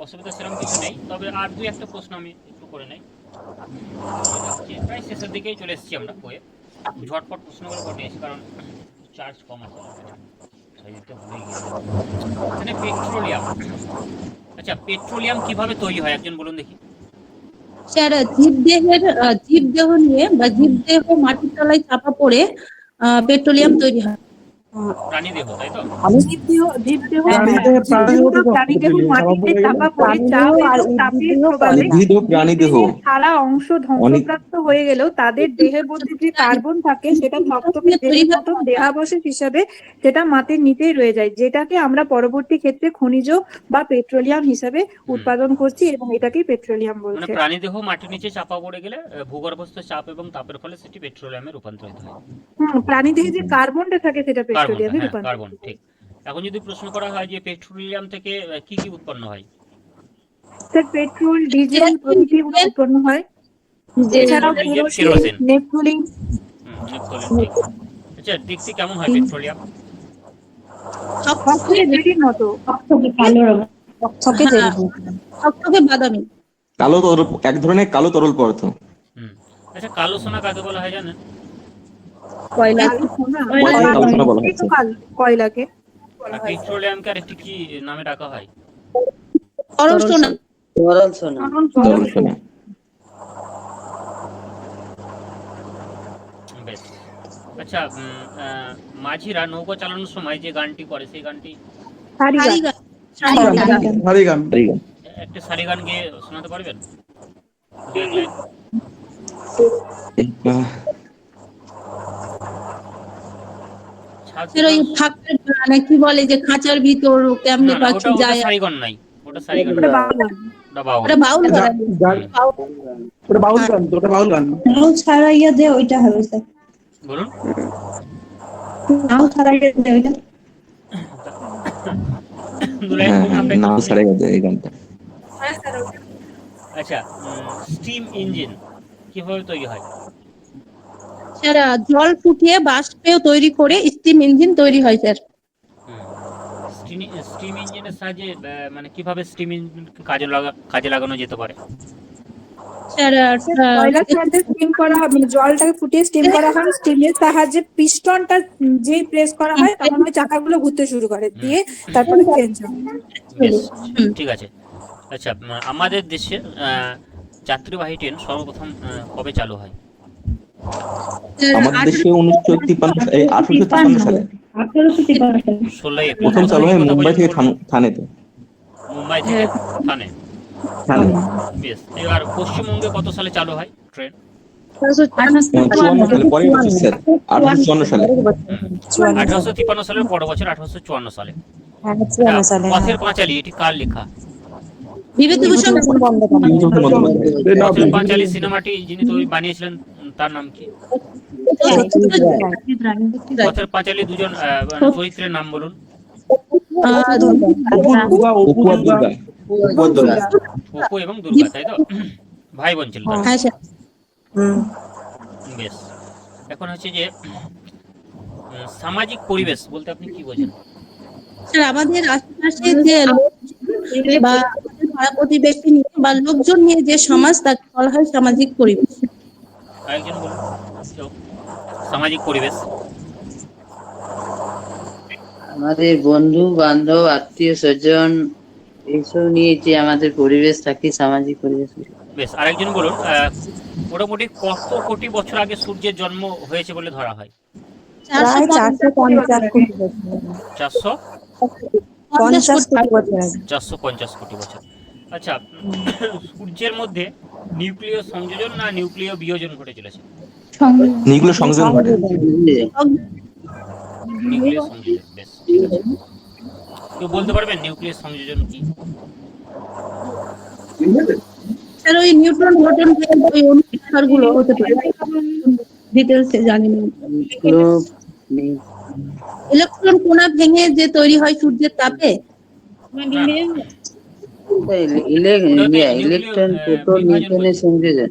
Speaker 1: অসুবিধা সেরকম কিছু নেই। তবে আর দুই একটা প্রশ্ন আমি একটু করে নেই। প্রায় শেষের দিকেই চলে এসেছি আমরা বইয়ে। ঝটপট প্রশ্নগুলো করে নিয়েছি, কারণ চার্জ কম আছে। এখানে পেট্রোলিয়াম। আচ্ছা, পেট্রোলিয়াম কিভাবে তৈরি হয় একজন বলুন দেখি।
Speaker 3: স্যার জীবদেহ নিয়ে বা জীবদেহ মাটির তলায় চাপা পড়ে পেট্রোলিয়াম তৈরি হয়।
Speaker 1: প্রাণী দেহ, তাই তো?
Speaker 5: জীবদেহ
Speaker 6: প্রাণীদেহ
Speaker 5: প্রাণীদেহ মাটিতে চাপা পড়ে চাপ এবং তাপের প্রভাবে
Speaker 2: উদ্ভিদ ও প্রাণীদেহ
Speaker 5: জীবদেহের সারা অংশ ধ্বংসপ্রাপ্ত হয়ে গেলেও তাদের দেহের মধ্যে যে কার্বন থাকে সেটা থকথকে দেহের মতন দেহাবশেষ হিসাবে সেটা মাটির নিচেই রয়ে যায়, যেটাকে আমরা পরবর্তী ক্ষেত্রে খনিজ বা পেট্রোলিয়াম হিসাবে উৎপাদন করছি, এবং এটাকেই পেট্রোলিয়াম
Speaker 1: মানে
Speaker 5: বলছে।
Speaker 1: প্রাণীদেহ মাটির নিচে চাপা পড়ে গেলে ভূগর্ভস্থ চাপ এবং তাপের ফলে সেটি পেট্রোলিয়ামে রূপান্তরিত হয়।
Speaker 5: প্রাণীদেহে যে কার্বনটা থাকে সেটা
Speaker 1: কার্বন,
Speaker 5: পেট্রোলিয়ামে
Speaker 1: হ্যাঁ
Speaker 5: রূপান্তরিত
Speaker 1: কার্বন, ঠিক। এখন যদি প্রশ্ন করা হয় যে পেট্রোলিয়াম থেকে কি কি উৎপন্ন হয়?
Speaker 5: স্যার, পেট্রোল, ডিজেল প্রভৃতি উৎপন্ন হয়। এছাড়াও
Speaker 1: diesel,
Speaker 5: kerosene,
Speaker 1: kerosene,
Speaker 5: naphthalene.
Speaker 1: Naphthalene, ঠিক। আচ্ছা, দেখতে কেমন হয় পেট্রোলিয়াম?
Speaker 5: সবথেকে জেলির মতো।
Speaker 3: সবথেকে বাদামি।
Speaker 2: কালো তরল, এক ধরনের কালো তরল পদার্থ।
Speaker 1: আচ্ছা, কালো সোনা কাকে বলা হয় জানেন?
Speaker 3: কয়লা।
Speaker 5: কালো সোনা?
Speaker 2: কালো সোনা বলা
Speaker 5: এই
Speaker 2: হচ্ছে।
Speaker 5: তো কয়লাকে।
Speaker 1: আর পেট্রোলিয়ামকে আরেকটি কি নামে ডাকা হয়?
Speaker 3: তরল সোনা।
Speaker 7: তরল সোনা।
Speaker 2: তরল সোনা।
Speaker 1: বেশ। আচ্ছা, মাঝিরা নৌকা চালানোর সময় যে গানটি করে সেই গানটি
Speaker 5: সারি গান।
Speaker 3: সারি গান।
Speaker 6: সারি গান।
Speaker 1: একটা সারি গান গেয়ে শোনাতে পারবেন? দু এক লাইন।
Speaker 3: স্যার ওই ফাঁকের মানে কি বলে যে খাঁচার ভিতর কেমনে
Speaker 1: না, না,
Speaker 3: পাখি
Speaker 1: ওটা
Speaker 3: যায়।
Speaker 1: সারি গান নাই, ওটা সারি গান
Speaker 5: ওটা
Speaker 1: না।
Speaker 5: বাংলা।
Speaker 1: ওটা বাউল।
Speaker 3: ওটা বাউল গান।
Speaker 6: ওটা বাউল গান তো, ওটা বাউল গান।
Speaker 4: নাও ছাড়াইয়া দে, ওইটা হবে স্যার।
Speaker 1: বলুন।
Speaker 4: নাও ছাড়াইয়া দে, ওইটা।
Speaker 1: দু লাইন
Speaker 2: হ্যাঁ
Speaker 1: বলুন,
Speaker 2: হ্যাঁ,
Speaker 1: আমরা
Speaker 2: নাও
Speaker 1: একটু শুনি।
Speaker 2: ছাড়ে গেছে এই গানটা।
Speaker 1: আচ্ছা, স্টিম ইঞ্জিন কিভাবে তৈরি হয়?
Speaker 3: স্যার জল ফুটিয়ে বাষ্পে তৈরি করে স্টিম ইঞ্জিন তৈরি হয় স্যার।
Speaker 1: স্টিম ইঞ্জিনের সাহায্যে মানে কিভাবে স্টিম ইঞ্জিন কাজে লাগানো যেতে পারে?
Speaker 3: স্যার
Speaker 5: কয়লার সাহায্যে স্টিম করা হয়, মানে জলটাকে ফুটিয়ে স্টিম করা হয়, স্টিমের সাহায্যে পিস্টনটা যেই প্রেস করা হয় তখন ওই চাকাগুলো ঘুরতে শুরু করে, দিয়ে তারপরে চেঞ্জ হয়।
Speaker 1: বেশ, ঠিক আছে। আচ্ছা, আমাদের দেশে যাত্রীবাহী ট্রেন সর্বপ্রথম কবে চালু হয়?
Speaker 2: আমাদের দেশে 1853 সালে
Speaker 1: 16 এপ্রিল
Speaker 2: প্রথম চালু হয় মুম্বাই থেকে থানেতে।
Speaker 1: মুম্বাই থেকে থানে।
Speaker 2: থানে
Speaker 1: বেশ, এবার পশ্চিমবঙ্গে কত সালে চালু হয় ট্রেন?
Speaker 2: 54 সালে, পরের বছর স্যার 1854 সালে।
Speaker 1: 1853 সালের পরের বছর 1854 সালে।
Speaker 4: হ্যাঁ,
Speaker 1: এটা
Speaker 4: 54 সালে,
Speaker 1: পথের পাঁচালী, এটি কার লেখা?
Speaker 3: বিভূতিভূষণ
Speaker 2: বিভূতিভূষণ বন্দ্যোপাধ্যায়।
Speaker 1: পথের পাঁচালী সিনেমাটি যিনি তৈরি বানিয়েছিলেন তার নাম কি? পথের পাঁচালী দুজন মানে চরিত্রের নাম বলুন।
Speaker 2: অপু আর দুর্গা।
Speaker 1: অপু এবং দুর্গা, তাই তো? ভাই বোন ছিল তারা।
Speaker 3: হ্যাঁ স্যার।
Speaker 1: বেশ, এখন হচ্ছে যে সামাজিক পরিবেশ বলতে আপনি কি বোঝেন?
Speaker 3: স্যার আমাদের আশেপাশে যে বা আমাদের পাড়া প্রতিবেশী নিয়ে বা লোকজন নিয়ে যে সমাজ, তাকে বলা হয় সামাজিক পরিবেশ।
Speaker 1: আরেকজন বলুন কেউ। সামাজিক পরিবেশ
Speaker 7: আমাদের বন্ধু বান্ধব আত্মীয় স্বজন এইসব নিয়ে যে আমাদের পরিবেশ থাকে সামাজিক পরিবেশ।
Speaker 1: বেশ, আরেকজন বলুন মোটামুটি কত কোটি বছর আগে সূর্যের জন্ম হয়েছে বলে ধরা হয়?
Speaker 4: প্রায় 450 কোটি বছর,
Speaker 1: 450
Speaker 4: 50 কোটি বছর আগে।
Speaker 1: 450 কোটি বছর। আচ্ছা, সূর্যের মধ্যে নিউক্লিয় সংযোজন না নিউক্লিয় বিয়োজন ঘটে চলেছে?
Speaker 2: নিউক্লিয় সংযোজন ঘটে।
Speaker 1: নিউক্লিয় সংযোজন, বেশ ঠিক আছে। কেউ বলতে পারবেন নিউক্লিয় সংযোজন কি?
Speaker 3: স্যার ওই নিউট্রন প্রোটন ওই অনুসারগুলো হতে পারে, ডিটেলসে জানি না। ইলেকট্রন কণা ভেঙে যে তৈরি হয় সূর্যের তাপে।
Speaker 1: না,
Speaker 7: ইলেকট্রন প্রোটন নিউট্রনের সংযোজন।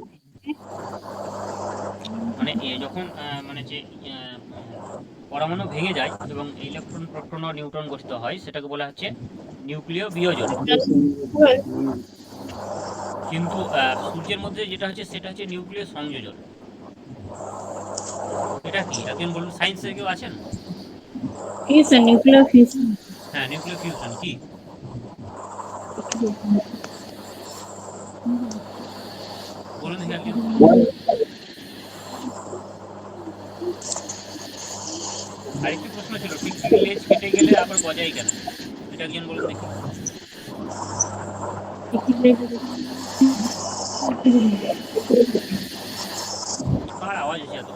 Speaker 1: মানে যখন মানে যে পরমাণু ভেঙে যায় এবং ইলেকট্রন প্রোটন ও নিউট্রন গঠিত হয়, সেটাকে বলা হচ্ছে নিউক্লিয় বিয়োজন। কিন্তু সূর্যের মধ্যে যেটা হচ্ছে সেটা হচ্ছে নিউক্লিয় সংযোজন। এটা কি একজন বলুন, সায়েন্সের কেউ আছেন?
Speaker 3: Nuclear fusion.
Speaker 1: হ্যাঁ, নিউক্লিয় ফিউশন কি? বলুন দেখি একজন। আরেকটি প্রশ্ন ছিল, টিকটিকির লেজ কেটে গেলে আবার গজায় কেন? এটা একজন বলুন দেখি। কার আওয়াজ এসে এত?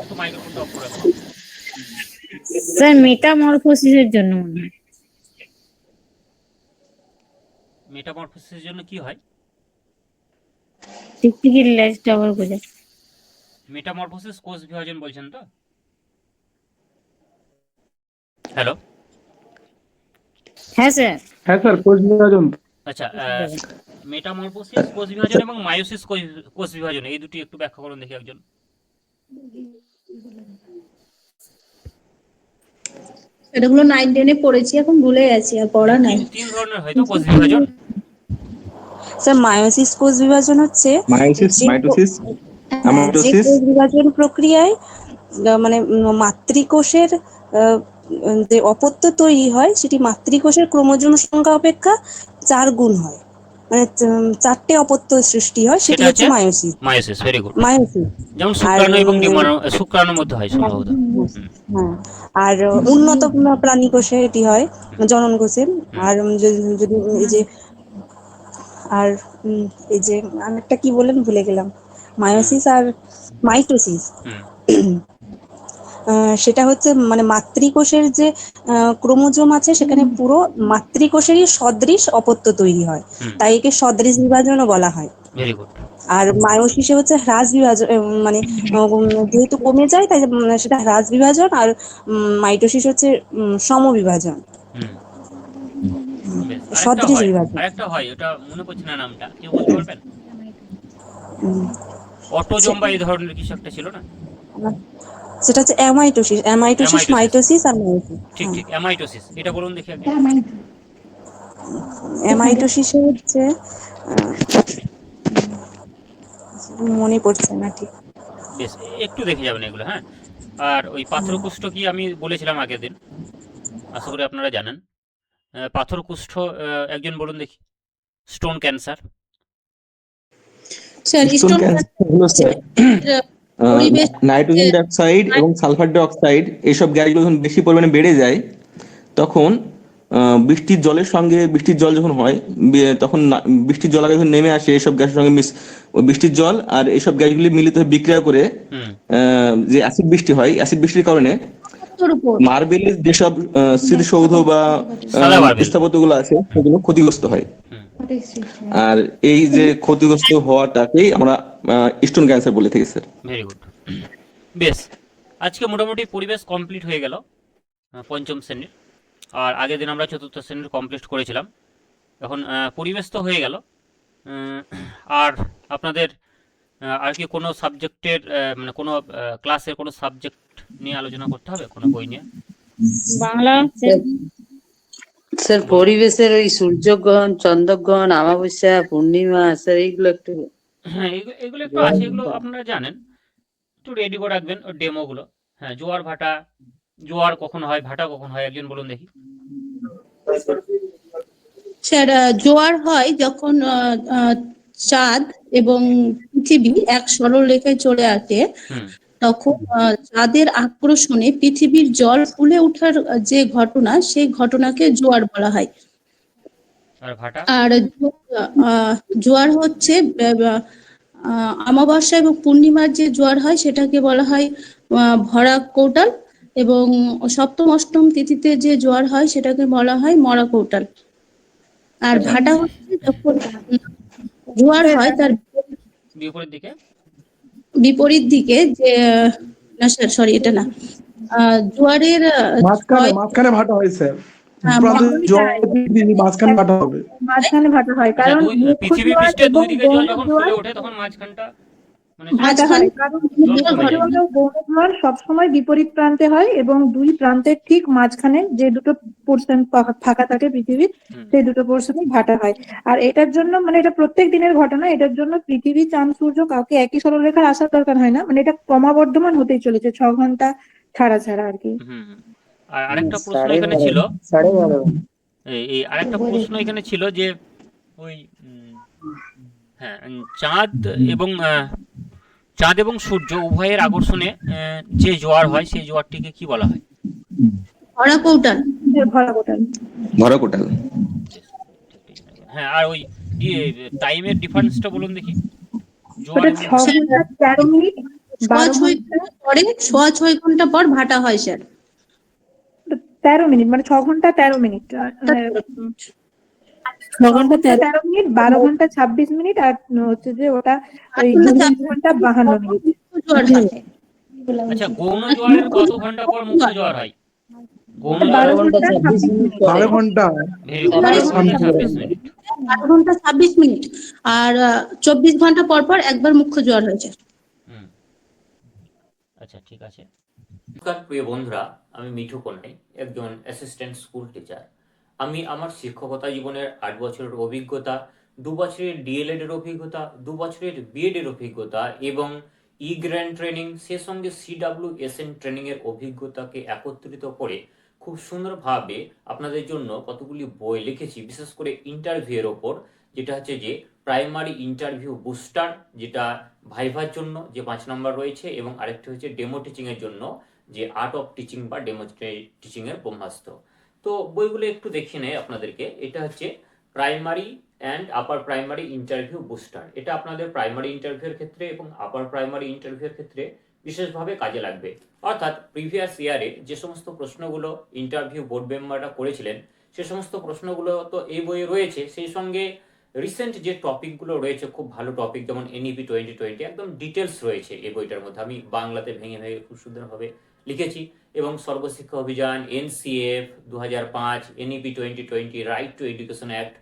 Speaker 1: একটু মাইক্রোফোনটা অফ করে রাখুন।
Speaker 8: স্যার মেটামরফোসিসের জন্য মনে হয়।
Speaker 1: মেটামরফোসিসের জন্য কি হয়?
Speaker 8: টিকটিকির লেজটা আবার গজায়।
Speaker 1: মেটামরফোসিস কোষ বিভাজন বলছেন তো? হ্যালো,
Speaker 8: হ্যাঁ স্যার।
Speaker 6: হ্যাঁ স্যার, কোষ বিভাজন।
Speaker 1: আচ্ছা, মেটামরফোসিস কোষ বিভাজন এবং মায়োসিস কোষ বিভাজন, এই দুটি একটু ব্যাখ্যা করুন দেখি একজন।
Speaker 3: এগুলো 9, 10-এ পড়েছি, এখন ভুলে গেছি, আর পড়া নাই।
Speaker 1: তিন ধরনের হয়তো কোষ বিভাজন।
Speaker 4: স্যার মায়োসিস কোষ বিভাজন হচ্ছে
Speaker 2: মায়োসিস, মাইটোসিস,
Speaker 4: যে
Speaker 2: অ্যামাটোসিস।
Speaker 4: কোষ বিভাজন প্রক্রিয়ায় মানে মাতৃকোষের যে অপত্য তৈরি হয় সেটি মাতৃকোষের ক্রোমোজোম সংখ্যা অপেক্ষা 4 গুণ হয়, মানে 4টে অপত্য সৃষ্টি হয়, সেটি হচ্ছে meiosis.
Speaker 1: Meiosis, very good.
Speaker 4: Meiosis
Speaker 1: যেমন শুক্রাণু এবং শুক্রাণুর মধ্যে হয় সম্ভবত।
Speaker 4: হ্যাঁ, আর উন্নত প্রাণী কোষে এটি হয়, জনন কোষে। আর যদি এই যে আর এই যে আরেকটা কি বলেন ভুলে গেলাম, মায়োসিস আর মাইটোসিস। সেটা হচ্ছে মানে মাতৃকোষের যে ক্রোমোজোম আছে সেখানে পুরো মাতৃকোষেরই সদৃশ অপত্য তৈরি হয়, তাই একে সদৃশ বিভাজনও বলা হয়।
Speaker 1: Very good.
Speaker 4: আর মায়োসিসে হচ্ছে হ্রাস বিভাজন, মানে যেহেতু কমে যায় তাই সেটা হ্রাস বিভাজন। আর মাইটোসিস হচ্ছে সমবিভাজন, সদৃশ বিভাজন।
Speaker 1: আরেকটা হয়, ওটা মনে পড়ছে না নামটা, কেউ বলতে পারবেন? অটোজোম বা এই ধরনের কিছু একটা ছিল না?
Speaker 4: সেটা হচ্ছে অ্যামাইটোসিস, মাইটোসিস আর মায়োসিস।
Speaker 1: ঠিক ঠিক, অ্যামাইটোসিস, এটা বলুন দেখি আগে।
Speaker 4: অ্যামাইটোসিসে হচ্ছে মনে পড়ছে না ঠিক।
Speaker 1: বেশ, একটু দেখে যাবেন এগুলো, হ্যাঁ। আর ওই পাথরকুষ্ঠ কি আমি বলেছিলাম আগের দিন, আশা করি আপনারা জানেন। পাথরকুষ্ঠ একজন বলুন দেখি। Stone cancer.
Speaker 3: স্যার স্টোন পরিবেশ
Speaker 2: নাইট্রোজেন ডাইঅক্সাইড এবং সালফার ডাইঅক্সাইড এইসব গ্যাসগুলো যখন বেশি পরিমাণে বেড়ে যায়, তখন বৃষ্টির জলের সঙ্গে, বৃষ্টির জল যখন হয়, তখন বৃষ্টির জল আগে যখন নেমে আসে এইসব গ্যাসের সঙ্গে ওই বৃষ্টির জল আর এইসব গ্যাসগুলি মিলিত হয়ে বিক্রিয়া করে
Speaker 1: হুম
Speaker 2: যে অ্যাসিড বৃষ্টি হয়, অ্যাসিড বৃষ্টির কারণে
Speaker 3: তোর উপর
Speaker 2: মার্বেলের যেসব স্মৃতিসৌধ বা
Speaker 1: সাদা মার্বেল।
Speaker 2: স্থাপত্যগুলো আছে সেগুলো ক্ষতিগ্রস্ত হয়।
Speaker 1: হুম
Speaker 2: আর এই যে ক্ষতিগ্রস্ত হওয়াটাকেই আমরা স্টোন ক্যান্সার বলে থাকি স্যার।
Speaker 1: Very good. বেশ, আজকে মোটামুটি পরিবেশ কমপ্লিট হয়ে গেল পঞ্চম শ্রেণীর। আর আগের দিন আমরা চতুর্থ শ্রেণীর কমপ্লিট করেছিলাম। এখন পরিবেশ তো হয়ে গেল। আর আপনাদের আর কি কোনো সাবজেক্টের মানে কোনো ক্লাসের কোনো সাবজেক্ট নিয়ে আলোচনা করতে হবে, কোনো বই নিয়ে?
Speaker 8: বাংলা
Speaker 7: স্যার পরিবেশের ওই সূর্যগ্রহণ, চন্দ্রগ্রহণ, অমাবস্যা, পূর্ণিমা, স্যার এইগুলো একটু
Speaker 1: হ্যাঁ, এগুলো একটু আছে, এগুলো আপনারা জানেন, একটু রেডি করে রাখবেন ওই ডেমোগুলো। হ্যাঁ, জোয়ার ভাটা, জোয়ার কখন হয়, ভাটা কখন হয়, একজন বলুন দেখি।
Speaker 3: স্যার জোয়ার হয় যখন চাঁদ এবং পৃথিবী এক সরলরেখায় চলে আসে,
Speaker 1: হুম
Speaker 3: তখন চাঁদের আকর্ষণে পৃথিবীর জল ফুলে ওঠার যে ঘটনা, সেই ঘটনাকে জোয়ার বলা হয়।
Speaker 1: আর ভাটা?
Speaker 3: আর জোয়ার হচ্ছে অমাবস্যা এবং পূর্ণিমার যে জোয়ার হয় সেটাকে বলা হয় ভরা কৌটাল, এবং সপ্তম অষ্টম তিথিতে যে জোয়ার হয় সেটাকে বলা হয় মরা কৌটাল। আর ভাটা হচ্ছে যখন জোয়ার হয় তার
Speaker 1: বিপরীত দিকে?
Speaker 3: বিপরীত দিকে, যে না স্যার, সরি, এটা না। জোয়ারের
Speaker 6: মাঝখানে ভাটা হয় স্যার।
Speaker 3: হ্যাঁ,
Speaker 6: প্রান্তে
Speaker 5: একদমই
Speaker 6: জল
Speaker 5: তাই।
Speaker 6: মাঝখানে ভাটা হবে।
Speaker 5: মাঝখানে ভাটা হয়,
Speaker 1: আচ্ছা,
Speaker 5: কারণ মুখ্য
Speaker 1: পৃথিবী
Speaker 5: জোয়ার
Speaker 1: পৃষ্ঠে দুই
Speaker 5: এবং
Speaker 1: দিকে জল
Speaker 5: গৌণ
Speaker 1: যখন
Speaker 5: জোয়ার
Speaker 1: ফুলে ওঠে তখন মাঝখানটা মানে
Speaker 5: ভাটা
Speaker 3: মাঝখান
Speaker 5: হয়, কারণ
Speaker 1: জল
Speaker 5: মুখ্য
Speaker 1: কমে যায়।
Speaker 5: জোয়ার ও গৌণ জোয়ার সবসময় বিপরীত প্রান্তে হয় এবং দুই প্রান্তের ঠিক মাঝখানে যে দুটো পোর্শন ফাঁকা থাকে পৃথিবীর,
Speaker 1: হুম
Speaker 5: সেই দুটো পোর্শনই ভাটা হয়। আর এটার জন্য মানে এটা প্রত্যেক দিনের ঘটনা, এটার জন্য পৃথিবী, চাঁদ, সূর্য কাউকে একই সরলরেখার আসার দরকার হয় না, মানে এটা ক্রমবর্ধমান হতেই চলেছে 6 ঘন্টা ছাড়া ছাড়া আর কি।
Speaker 1: হুম হুম। আর আরেকটা প্রশ্ন এখানে ছিল, এই আরেকটা প্রশ্ন এখানে ছিল যে ওই হ্যাঁ, এবং চাঁদ এবং সূর্য উভয়ের আকর্ষণে যে জোয়ার হয় সেই জোয়ারটিকে কি বলা হয়?
Speaker 3: ভরা কৌটাল।
Speaker 5: ভরা কৌটাল।
Speaker 2: ভরা কোটাল।
Speaker 1: হ্যাঁ, আর ওই টাইমের ডিফারেন্সটা বলুন দেখি, জোয়ার
Speaker 5: ওটা
Speaker 1: এবং
Speaker 5: 6 ঘন্টা 13 মিনিট, 12 ঘন্টা
Speaker 3: পরে 6.5 ঘন্টা পর ভাটা হয় স্যার।
Speaker 5: 13 মিনিট, মানে 6 ঘন্টা 13 মিনিট।
Speaker 4: 6 ঘন্টা 13
Speaker 5: 6 ঘন্টা 13 মিনিট, 12 ঘন্টা 26 মিনিট, আর হচ্ছে যে ওটা ওই 2 ঘন্টা 52 মিনিট।
Speaker 3: জোয়ার হয়।
Speaker 1: আচ্ছা, গৌণ জোয়ারের কত ঘন্টা পর মুখ্য জোয়ার হয়? গৌণ জোয়ার
Speaker 7: 12 ঘন্টা 26 মিনিট পরে।
Speaker 6: 12 ঘন্টা।
Speaker 1: ভেরি গুড, 12 ঘন্টা 26 মিনিট।
Speaker 3: 12 ঘন্টা 26 মিনিট, আর 24 ঘন্টা পর পর একবার মুখ্য জোয়ার হয়েছে।
Speaker 1: হুম, আচ্ছা ঠিক আছে। নমস্কার প্রিয় বন্ধুরা, আমি মিঠু কন্যাই, একজন অ্যাসিস্ট্যান্ট স্কুল টিচার। আমি আমার শিক্ষকতা জীবনের 8 বছরের অভিজ্ঞতা, 2 বছরের ডিএলএড এর অভিজ্ঞতা, 2 বছরের বিএড এর অভিজ্ঞতা এবং ই গ্র্যান্ড ট্রেনিং, সে সঙ্গে CWSN ট্রেনিং এর অভিজ্ঞতাকে একত্রিত করে খুব সুন্দরভাবে আপনাদের জন্য কতগুলি বই লিখেছি, বিশেষ করে ইন্টারভিউয়ের ওপর, যেটা হচ্ছে যে প্রাইমারি ইন্টারভিউ বুস্টার, যেটা ভাইভার জন্য যে 5 নম্বর রয়েছে, এবং আরেকটি হচ্ছে ডেমো টিচিং এর জন্য যে আর্ট অফ টিচিং বা ডেমো টিচিং এর ব্রহ্মাস্ত্র। তো বইগুলো একটু দেখে নেয় আপনাদেরকে। এটা হচ্ছে primary and upper primary interview booster. এটা আপনাদের প্রাইমারি ইন্টারভিউর ক্ষেত্রে এবং আপার প্রাইমারি ইন্টারভিউর ক্ষেত্রে বিশেষভাবে কাজে লাগবে। অর্থাৎ প্রিভিয়াস ইয়ারে যে সমস্ত প্রশ্নগুলো ইন্টারভিউ বোর্ড মেম্বাররা করেছিলেন সে সমস্ত প্রশ্নগুলো তো এই বইয়ে রয়েছে, সেই সঙ্গে রিসেন্ট যে টপিকগুলো রয়েছে খুব ভালো টপিক, যেমন NEP 2020 একদম ডিটেলস রয়েছে এই বইটার মধ্যে। আমি বাংলাতে ভেঙে ভেঙে খুব সুন্দরভাবে লিখেছি, এবং Sarva Shiksha Abhiyan, NCF 2005, NEP 2020, right two education act,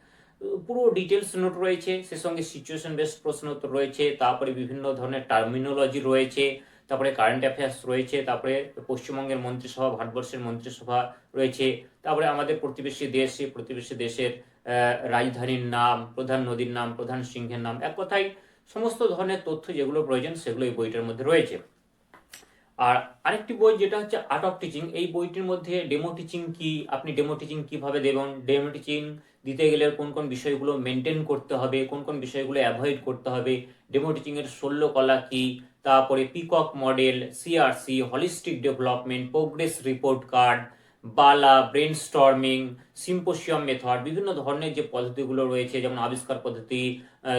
Speaker 1: পুরো ডিটেলস নোট রয়েছে। সে সঙ্গে সিচুয়েশন বেসড প্রশ্ন উত্তর রয়েছে, তারপরে বিভিন্ন ধরনের টার্মিনোলজি রয়েছে, তারপরে কারেন্ট অ্যাফেয়ার্স রয়েছে, তারপরে পশ্চিমবঙ্গের মন্ত্রিসভা, ভারতবর্ষের মন্ত্রিসভা রয়েছে, তারপরে আমাদের প্রতিবেশী দেশ, সেই প্রতিবেশী দেশের রাজধানীর নাম, প্রধান নদীর নাম, প্রধান সিংহের নাম, এক কথায় সমস্ত ধরনের তথ্য যেগুলো প্রয়োজন সেগুলো এই বইটার মধ্যে রয়েছে। আর আরেকটি বই যেটা হচ্ছে আর্ট অফ টিচিং, এই বইটির মধ্যে ডেমো টিচিং কি, আপনি ডেমো টিচিং কিভাবে দেবেন, ডেমো টিচিং দিতে গেলে কোন কোন বিষয়গুলো মেনটেন করতে হবে, কোন কোন বিষয়গুলো অ্যাভয়েড করতে হবে, ডেমো টিচিং এর শল্যকলা কি, তারপরে peacock model, CRC, holistic development, progress report card, বালা, ব্রেন স্টর্মিং, সিম্পোসিয়াম মেথড, বিভিন্ন ধরনের যে পদ্ধতিগুলো রয়েছে, যেমন আবিষ্কার পদ্ধতি,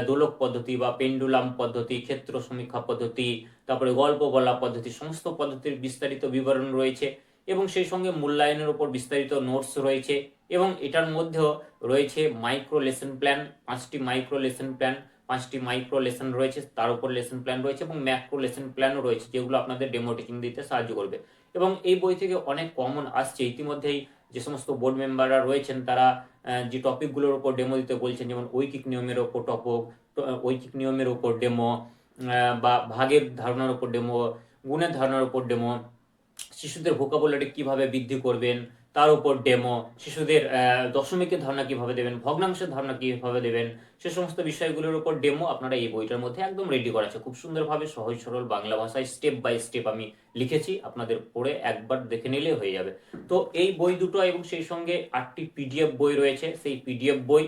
Speaker 1: দোলক পদ্ধতি বা পেন্ডুলাম পদ্ধতি, ক্ষেত্র সমীক্ষা পদ্ধতি, তারপরে গল্প বলা পদ্ধতি, সমস্ত পদ্ধতির বিস্তারিত বিবরণ রয়েছে এবং সেই সঙ্গে মূল্যায়নের উপর বিস্তারিত নোটস রয়েছে এবং এটার মধ্যেও রয়েছে মাইক্রো লেসন প্ল্যান, 5টি মাইক্রো লেসন প্ল্যান, 5টি মাইক্রো লেসন রয়েছে, তার উপর লেসন প্ল্যান রয়েছে এবং ম্যাক্রো লেসন প্ল্যানও রয়েছে, যেগুলো আপনাদের ডেমো টিচিং দিতে সাহায্য করবে। এবং এই বই থেকে অনেক কমন আসছে, ইতিমধ্যেই যে সমস্ত বোর্ড মেম্বাররা রয়েছেন তারা যে টপিকগুলোর উপর ডেমো দিতে বলছেন, যেমন ঐকিক নিয়মের উপর ঐকিক নিয়মের উপর ডেমো, বা ভাগের ধারণার উপর ডেমো, গুণের ধারণার উপর ডেমো, শিশুদের ভোকাবুলারি কিভাবে বৃদ্ধি করবেন তার উপর ডেমো, শিশুদের দশমিকের ধারণা কিভাবে দেবেন, ভগ্নাংশের ধারণা কিভাবে দেবেন, সে সমস্ত বিষয়গুলোর উপর ডেমো আপনারা এই বইটার মধ্যে একদম রেডি করা আছে। খুব সুন্দরভাবে সহজ সরল বাংলা ভাষায় স্টেপ বাই স্টেপ আমি লিখেছি, আপনাদের পড়ে একবার দেখে নিলে হয়ে যাবে। তো এই বই দুটো এবং সেই সঙ্গে 8টি পিডিএফ বই রয়েছে, সেই পিডিএফ বই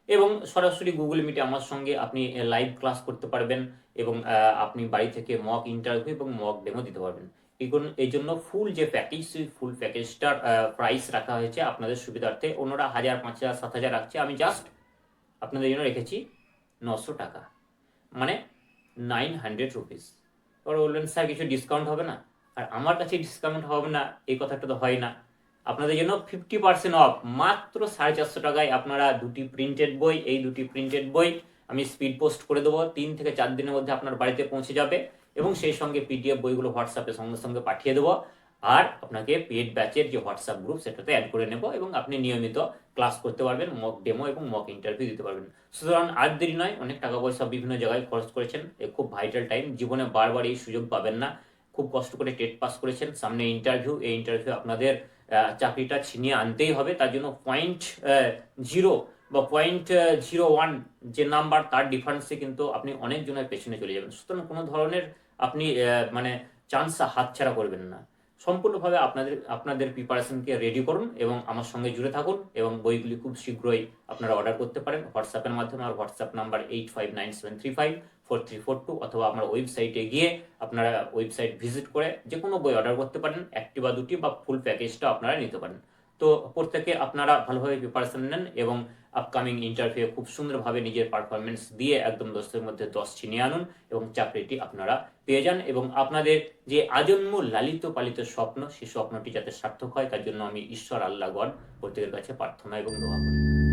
Speaker 1: এবং সরাসরি গুগল মিটে আমার সঙ্গে আপনি লাইভ ক্লাস করতে পারবেন এবং আপনি বাড়ি থেকে মক ইন্টারভিউ এবং মক ডেমো দিতে পারবেন। এই জন্য ফুল যে প্যাকেজ, সেই ফুল প্যাকেজটার প্রাইস রাখা হয়েছে আপনাদের সুবিধার্থে। অন্যরা 1000, 5000, 7000 রাখছে, আমি জাস্ট আপনাদের জন্য রেখেছি 900 টাকা, মানে 900 রুপিস। ওরা বলবেন স্যার কিছু ডিসকাউন্ট হবে না, আর আমার কাছে ডিসকাউন্ট হবে না এই কথাটা তো হয় না। আপনাদের জন্য 50% অফ, মাত্র 450 টাকায় আপনারা 2টি প্রিন্টেড বই, এই 2টি প্রিন্টেড বই আমি স্পিড পোস্ট করে দেবো, 3 থেকে 4 দিনের মধ্যে আপনার বাড়িতে পৌঁছে যাবে এবং সেই সঙ্গে পিডিএফ বইগুলো হোয়াটসঅ্যাপে সঙ্গে সঙ্গে পাঠিয়ে দেবো। আর আপনাকে পেড ব্যাচের যে হোয়াটসঅ্যাপ গ্রুপ সেটাতে অ্যাড করে নেব এবং আপনি নিয়মিত ক্লাস করতে পারবেন, মক ডেমো এবং মক ইন্টারভিউ দিতে পারবেন। সুতরাং আর দেরি নয়, অনেক টাকা পয়সা বিভিন্ন জায়গায় খরচ করেছেন, খুব ভাইটাল টাইম, জীবনে বারবার এই সুযোগ পাবেন না। খুব কষ্ট করে টেট পাস করেছেন, সামনে ইন্টারভিউ, এই ইন্টারভিউ আপনাদের চাকরিটা ছিনিয়ে আনতেই হবে। তার জন্য 0.0 বা 0.01 যে নাম্বার, তার ডিফারেন্সে কিন্তু আপনি অনেক জনের পেছনে চলে যাবেন। সুতরাং কোনো ধরনের আপনি মানে চান্স হাতছাড়া করবেন না। সম্পূর্ণভাবে আপনাদের প্রিপারেশনকে রেডি করুন এবং আমার সঙ্গে জুড়ে থাকুন এবং বইগুলি খুব শীঘ্রই আপনারা অর্ডার করতে পারেন হোয়াটসঅ্যাপের মাধ্যমে। আমার হোয়াটসঅ্যাপ নাম্বার 8597354342, অথবা আমার ওয়েবসাইটে গিয়ে আপনারা ওয়েবসাইট ভিজিট করে যে কোনো বই অর্ডার করতে পারেন, 1টি বা 2টি বা ফুল প্যাকেজটা আপনারা নিতে পারেন। তো প্রত্যেকে আপনারা ভালোভাবে প্রিপারেশন নেন এবং আপকামিং ইন্টারভিউ খুব সুন্দরভাবে নিজের পারফরমেন্স দিয়ে একদম 10-এর মধ্যে 10 ছিনিয়ে আনুন এবং চাকরিটি আপনারা পেয়ে যান এবং আপনাদের যে আজন্ম লালিত পালিত স্বপ্ন, সেই স্বপ্নটি যাতে সার্থক হয় তার জন্য আমি ঈশ্বর, আল্লাহ, গড প্রত্যেকের কাছে প্রার্থনা এবং দোয়া করি।